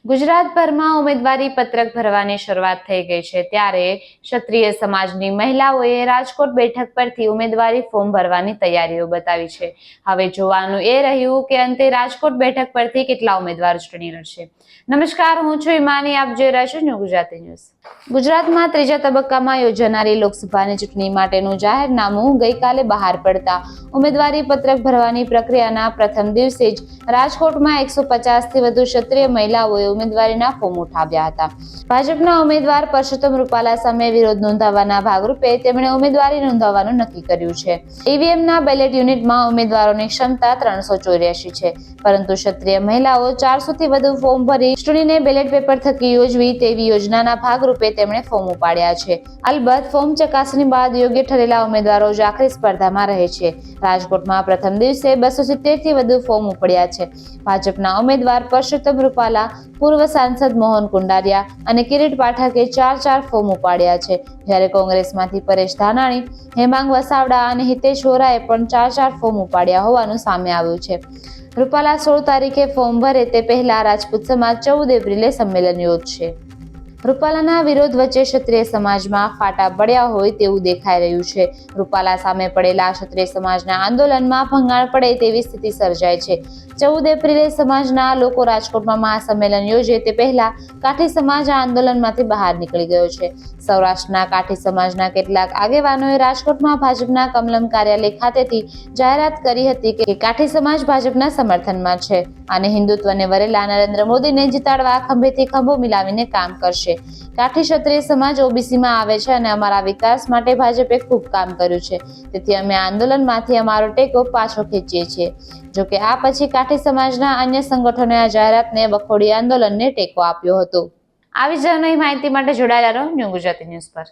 ગુજરાતભરમાં ઉમેદવારી પત્રક ભરવાની શરૂઆત થઈ ગઈ છે ત્યારે ક્ષત્રિય સમાજની મહિલાઓએ રાજકોટ બેઠક પરથી ઉમેદવારી ફોર્મ ભરવાની તૈયારીઓ બતાવી છે। હવે જોવાનું એ રહ્યું કે અંતે રાજકોટ બેઠક પરથી કેટલા ઉમેદવારો ચૂંટણી લડશે। નમસ્કાર, હું છું ઈમાની, આપ જોઈ રહ્યા છો ન્યૂ ગુજરાતી ન્યૂઝ। ગુજરાતમાં ત્રીજા તબક્કામાં યોજાનારી લોકસભાની ચૂંટણી માટેનું જાહેરનામું ગઈકાલે બહાર પડતા ઉમેદવારી પત્રક ભરવાની પ્રક્રિયાના પ્રથમ દિવસે જ રાજકોટમાં 150થી વધુ ક્ષત્રિય મહિલાઓએ ઉમેદવારીના ફોર્મ ઉઠાવ્યા હતા। ભાજપના ઉમેદવાર પરસોત્તમ રૂપાલા સામે વિરોધ નોંધાવવાના ભાગરૂપે તેમણે ઉમેદવારી નોંધાવવાનું નક્કી કર્યું છે। ઈવીએમના બેલેટ યુનિટમાં ઉમેદવારોની ક્ષમતા 384 છે, પરંતુ ક્ષત્રિય મહિલાઓ 400થી વધુ ફોર્મ ભરી ચૂંટણીને બેલેટ પેપર થકી યોજવી તેવી યોજનાના ભાગરૂપે તેમણે ફોર્મ ઉપાડ્યા છે। અલબત્ત ફોર્મ ચકાસણી બાદ યોગ્ય ઠરેલા ઉમેદવારો જ આખરી સ્પર્ધામાં રહે છે। રાજકોટમાં પ્રથમ દિવસે 270થી વધુ ફોર્મ ઉપડ્યા છે। ભાજપના ઉમેદવાર પરસોત્તમ રૂપાલા, પૂર્વ સાંસદ મોહન કુંડારિયા અને કિરીટ પાઠકે 4 ફોર્મ ઉપાડ્યા છે, જ્યારે કોંગ્રેસમાંથી પરેશ ધાનાણી, હેમાંગ વસાવડા અને હિતેશ વોરાએ પણ 4 ફોર્મ ઉપાડ્યા હોવાનું સામે આવ્યું છે। રૂપાલા 16 તારીખે ફોર્મ ભરે તે પહેલા રાજપૂત સમાજ 14 એપ્રિલે સંમેલન યોજશે। રૂપાલાના વિરોધ વચ્ચે ક્ષત્રિય સમાજમાં ફાટા પડ્યા હોય તેવું દેખાઈ રહ્યું છે। રૂપાલા સામે પડેલા ક્ષત્રિય સમાજના આંદોલનમાં ભંગાણ પડે તેવી સ્થિતિ સર્જાય છે। 14 એપ્રિલે સમાજના લોકો રાજકોટમાં મહાસંમેલન યોજે તે પહેલા કાઠી સમાજ આ આંદોલનમાંથી બહાર નીકળી ગયો છે। સૌરાષ્ટ્રના કાઠી સમાજના કેટલાક આગેવાનોએ રાજકોટમાં ભાજપના કમલમ કાર્યાલય ખાતેથી જાહેરાત કરી હતી કે કાઠી સમાજ ભાજપના સમર્થનમાં છે અને હિન્દુત્વને વરેલા નરેન્દ્ર મોદીને જીતાડવા ખંભેથી ખંભો મિલાવીને કામ કરશે। કાઠી ક્ષત્રિય સમાજ ઓબીસીમાં આવે છે અને અમારા વિકાસ માટે ભાજપે ખૂબ કામ કર્યું છે, તેથી અમે આંદોલનમાંથી અમારો ટેકો પાછો ખેંચીએ છીએ। જોકે આ પછી કાઠી સમાજના અન્ય સંગઠનોએ આ જાહેરાતને વખોડી આંદોલનને ટેકો આપ્યો હતો। આવી જ નવી માહિતી માટે જોડાયેલા રહો ન્યૂ ગુજરાતી ન્યૂઝ પર।